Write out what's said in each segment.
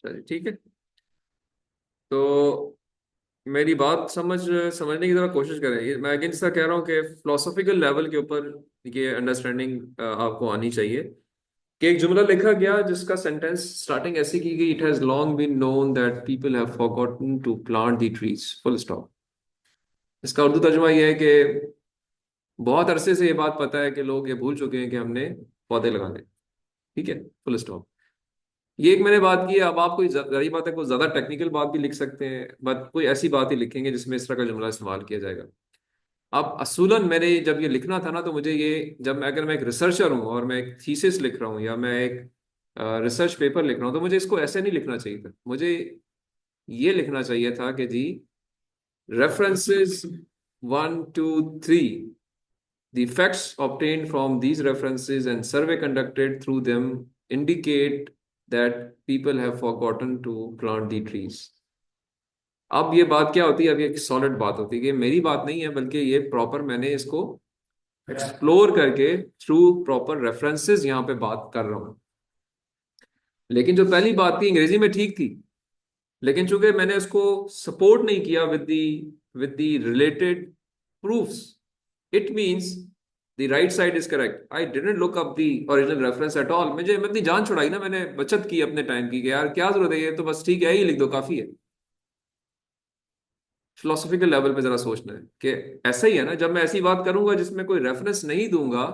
चलिए ठीक है। तो मेरी बात समझने की जरा कोशिश करें। मैं अगेन जैसा कह रहा हूँ कि फिलोसॉफिकल लेवल के ऊपर ये अंडरस्टैंडिंग आपको आनी चाहिए कि एक जुमला लिखा गया जिसका सेंटेंस स्टार्टिंग ऐसी की गई, it has long been known that people have forgotten to plant the trees, full stop. इसका उर्दू तर्जुमा ये है कि बहुत अरसे से ये बात पता है कि लोग ये भूल चुके हैं कि हमने पौधे लगाने। ठीक है, फुल स्टॉप। ये एक मैंने बात की है। अब आप कोई जरूरी बात है, कोई ज्यादा टेक्निकल बात भी लिख सकते हैं, बट कोई ऐसी बात ही लिखेंगे जिसमें इस तरह का जुमला इस्तेमाल किया जाएगा। अब असूलन मैंने जब ये लिखना था ना, तो मुझे ये, जब मैं, अगर मैं एक रिसर्चर हूँ और मैं एक थीसिस लिख रहा हूँ या मैं एक रिसर्च पेपर लिख रहा हूँ, तो मुझे इसको ऐसे नहीं लिखना चाहिए था। मुझे ये लिखना चाहिए था कि जी, references 1 2 3, the facts obtained from these references and survey conducted through them indicate that people have forgotten to plant the trees. अब ये बात क्या होती है? अब ये एक सॉलिड बात होती है कि मेरी बात नहीं है, बल्कि ये प्रॉपर मैंने इसको एक्सप्लोर करके थ्रू प्रॉपर रेफरेंसेस यहाँ पे बात कर रहा हूँ। लेकिन जो पहली बात थी अंग्रेजी में ठीक थी, लेकिन चूंकि मैंने उसको सपोर्ट नहीं किया with the related proofs, it means the right side is correct. I didn't look up the original reference at all. मुझे मैं अपनी जान छुड़ाई ना, मैंने बचत की अपने टाइम की कि यार क्या जरूरत है, ये तो बस ठीक है, यही लिख दो, काफी है। फिलोसॉफिकल लेवल पे जरा सोचना है कि ऐसा ही है ना, जब मैं ऐसी बात करूंगा जिसमें कोई रेफरेंस नहीं दूंगा,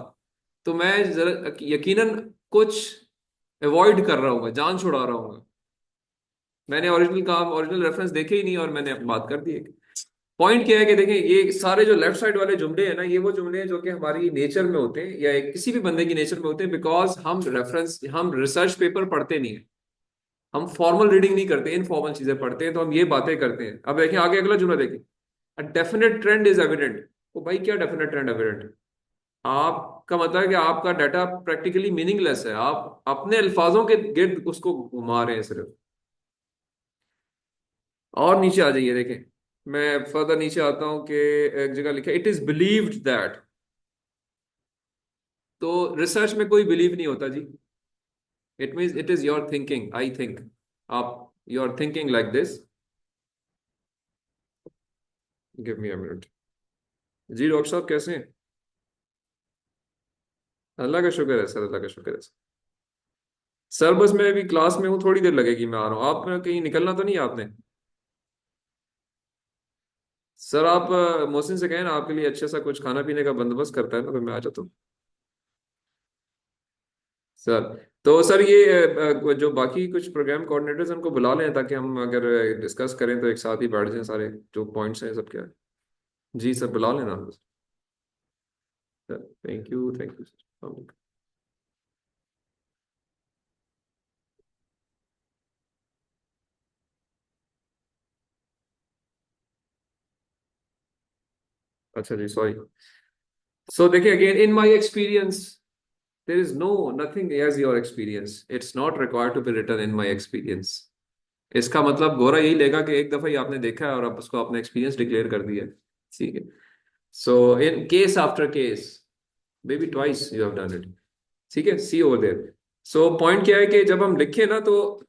तो मैं जरा यकीनन कुछ अवॉइड कर रहा हूँ, जान छुड़ा रहा हूँ। मैंने ओरिजिनल काम, ओरिजिनल रेफरेंस देखे ही नहीं और मैंने अपनी बात कर दी। पॉइंट क्या है कि देखें, ये सारे जो लेफ्ट साइड वाले जुमले हैं ना, ये वो जुमले हैं जो कि हमारी नेचर में होते हैं या किसी भी बंदे की नेचर में होते हैं, बिकॉज हम रिसर्च पेपर पढ़ते नहीं है, हम फॉर्मल रीडिंग नहीं करते, इनफॉर्मल चीजें पढ़ते हैं, तो हम ये बातें करते हैं। अब देखें आगे अगला जुमला देखें, a definite trend is evident. तो भाई क्या डेफिनेट ट्रेंड एविडेंट? आपका मतलब है कि आपका डाटा प्रैक्टिकली मीनिंगलेस है, आप अपने अल्फाजों के गिर्द उसको घुमा रहे हैं सिर्फ। और नीचे आ जाइए, देखें, मैं फर्दर नीचे आता हूं कि एक जगह लिखा इट इज बिलीव्ड दैट। तो रिसर्च में कोई बिलीव नहीं होता जी। It means it is your thinking, I think, आप you are thinking like this. Give me a minute. जी डॉक्टर साहब कैसे हैं? अल्लाह का शुक्र है सर, अल्लाह का शुक्र है सर। बस मैं अभी क्लास में हूँ, थोड़ी देर लगेगी, मैं आ रहा हूँ। आप कहीं निकलना तो नहीं है आपने? सर आप मोहसिन से कहें ना, आपके लिए अच्छे सा कुछ खाना पीने का बंदोबस्त करता है ना, तो मैं आ जाता हूँ सर। तो सर ये जो बाकी कुछ प्रोग्राम कोऑर्डिनेटर्स उनको बुला लें, ताकि हम अगर डिस्कस करें तो एक साथ ही बैठ जाएं, सारे जो पॉइंट्स हैं सब क्या है। जी सर, बुला लेना सर। Thank you sir. अच्छा जी, सॉरी। सो देखिए, again in my experience there is no nothing as your experience, it's not required to be written in my experience. इसका मतलब गोरा यही लेगा कि एक दफा ही आपने देखा है और आप उसको अपना एक्सपीरियंस डिक्लेयर कर दिया है। ठीक है। So in case after case, may be twice you have done it. ठीक है, see over there. So point क्या है कि जब हम लिखें ना, तो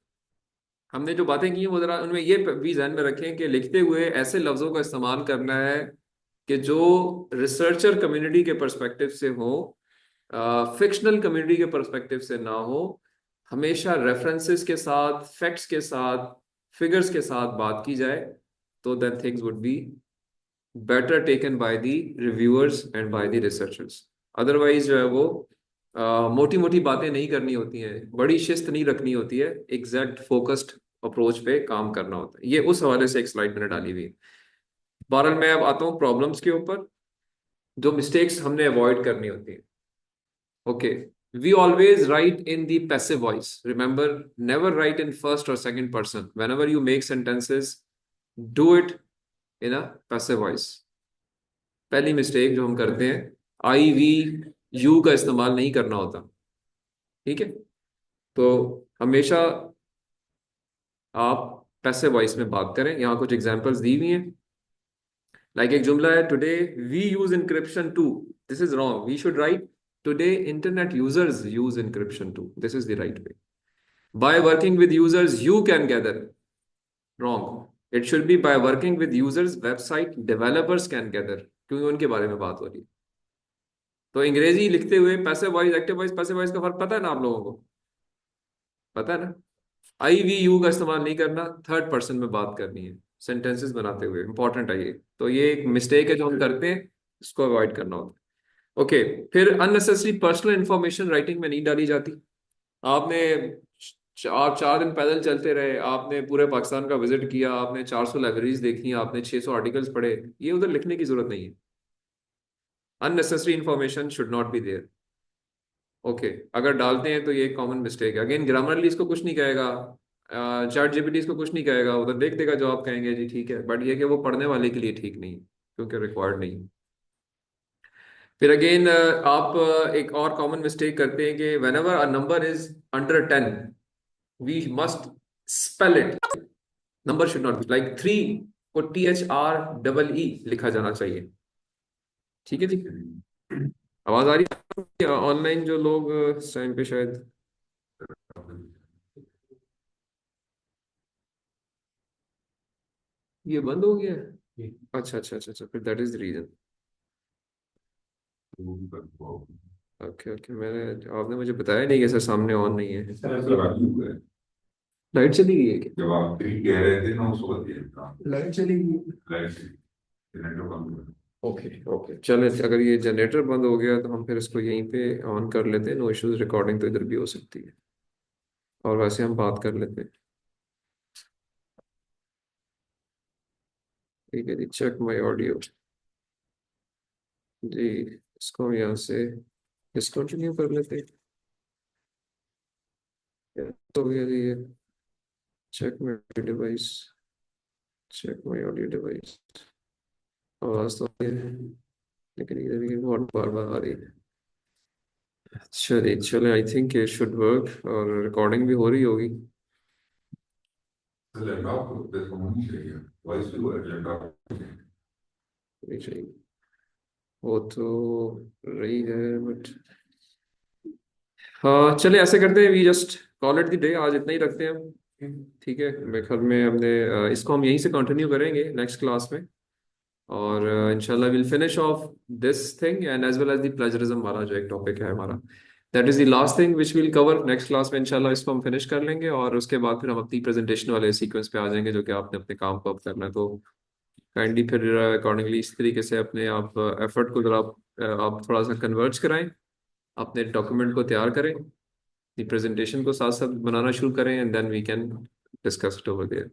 हमने जो बातें की हैं वो जरा उनमें ये भी ध्यान में रखें कि लिखते हुए ऐसे लफ्जों का इस्तेमाल करना है कि जो रिसर्चर कम्युनिटी के पर्सपेक्टिव से हो, फिक्शनल कम्युनिटी के पर्सपेक्टिव से ना हो। हमेशा रेफरेंसेस के साथ, फैक्ट्स के साथ, फिगर्स के साथ बात की जाए, तो then things would be better taken by the reviewers and by the researchers. Otherwise जो है वो मोटी मोटी बातें नहीं करनी होती हैं, बड़ी शिस्त नहीं रखनी होती है, एग्जैक्ट फोकस्ड अप्रोच पे काम करना होता है। ये उस हवाले से एक स्लाइड मैंने डाली हुई है। बहरहाल मैं अब आता हूँ प्रॉब्लम्स के ऊपर, जो मिस्टेक्स हमने अवॉइड करनी होती है। Okay, we always write in the passive voice, remember, never write in first और second person whenever you make sentences, do it in a passive voice. पहली मिस्टेक जो हम करते हैं, आई वी यू का इस्तेमाल नहीं करना होता। ठीक है। तो हमेशा आप पैसिव वॉइस में बात करें। यहाँ कुछ एग्जांपल्स दी हुई हैं। लाइक एक जुमला है, today we use encryption too. This is wrong, we should write today internet users use encryption too. This is the right way. By working with users you can gather. Wrong, it should be by working with users website developers can gather, क्योंकि उनके बारे में बात हो रही है। तो अंग्रेजी लिखते हुए passive voice, active voice, passive voice का फर्क पता है ना आप लोगों को? पता है ना? आई वी यू का इस्तेमाल नहीं करना, थर्ड पर्सन में बात करनी है सेंटेंसेस बनाते हुए। इंपॉर्टेंट है ये। तो ये एक मिस्टेक है जो हम करते हैं, इसको अवॉइड करना होता है। ओके। फिर अननेसेसरी पर्सनल इंफॉर्मेशन राइटिंग में नहीं डाली जाती। आपने आप 4 दिन पैदल चलते रहे, आपने पूरे पाकिस्तान का विजिट किया, आपने 400 लाइब्रेरीज देखी, आपने 600 आर्टिकल्स पढ़े, ये उधर लिखने की जरूरत नहीं है। Unnecessary information should not be there. Okay. अगर डालते हैं तो ये कॉमन मिस्टेक है। अगेन ग्रामरली इसको कुछ नहीं कहेगा, चैट जीपीटी इसको कुछ नहीं कहेगा, उधर देख देगा जवाब, कहेंगे जी ठीक है, बट ये कि वो पढ़ने वाले के लिए ठीक नहीं है, क्योंकि रिक्वायर्ड नहीं है। फिर अगेन आप एक और कॉमन मिस्टेक करते हैं कि whenever a number is under 10 we must spell it. Number should not be like 3 को THREE लिखा जाना चाहिए। ठीक है जी। आवाज आ रही है ऑनलाइन जो लोग इस टाइम पे शायद? ये बंद हो गया है? अच्छा अच्छा अच्छा अच्छा, फिर that is the reason. Okay okay, मैंने, आपने मुझे बताया नहीं कि सर सामने ऑन नहीं है। लाइट चली गई है क्या? जब आप भी कह रहे थे ना उस वक्त लाइट चली गई। लाइट जनरेटर बंद हो गया। ओके ओके, चले, अगर ये जनरेटर बंद हो गया तो हम फिर इसको यहीं पे ऑन कर लेते हैं। नो इश्यूज, रिकॉर्डिंग तो इधर भी हो सकती है, और वैसे हम बात कर लेते हैं। ठीक है जी, चेक माई ऑडियो। जी, इसको हम यहाँ से डिस्कंटिन्यू कर लेते हैं। तो भैया जी, ये check my device, check my audio device. आवाज तो आ रही है, लेकिन इधर भी बहुत बार बार आ रही है। चलिए चले, आई थिंक ये शुड वर्क, और रिकॉर्डिंग भी हो रही होगी। लैपटॉप पे तो होनी चाहिए, वॉइस भी हो लैपटॉप नहीं चाहिए, वो तो रही है बट। हाँ चले, ऐसे करते हैं, we just call it the day, आज इतना ही रखते हैं हम। ठीक है, मेरे ख्याल में हमने इसको हम यहीं से कंटिन्यू करेंगे नेक्स्ट क्लास में। और इंशाल्लाह will finish off this thing and as well as the plagiarism वाला जो एक टॉपिक है हमारा, that is the last thing which will cover next class में। इंशाल्लाह इसको हम फिनिश कर लेंगे, और उसके बाद फिर हम अपनी प्रेजेंटेशन वाले सीक्वेंस पे आ जाएंगे, जो कि आपने अपने काम को अब करना है। तो काइंडली फिर अकॉर्डिंगली इस तरीके से अपने आप एफर्ट को जरा आप थोड़ा सा कन्वर्ज कराएं, अपने डॉक्यूमेंट को तैयार करें, प्रेजेंटेशन को साथ साथ बनाना शुरू करें, and then we can discuss it over there.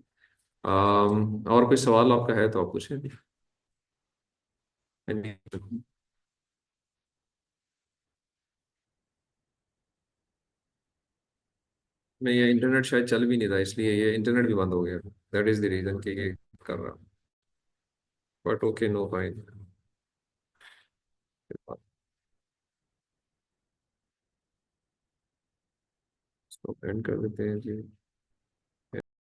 और कोई सवाल आपका है तो आप पूछें। मैं, ये इंटरनेट शायद चल भी नहीं रहा, इसलिए ये इंटरनेट भी बंद हो गया। दैट इज द रीजन कि ये कर रहा। But okay, no fine. इसको एंड कर देते हैं जी।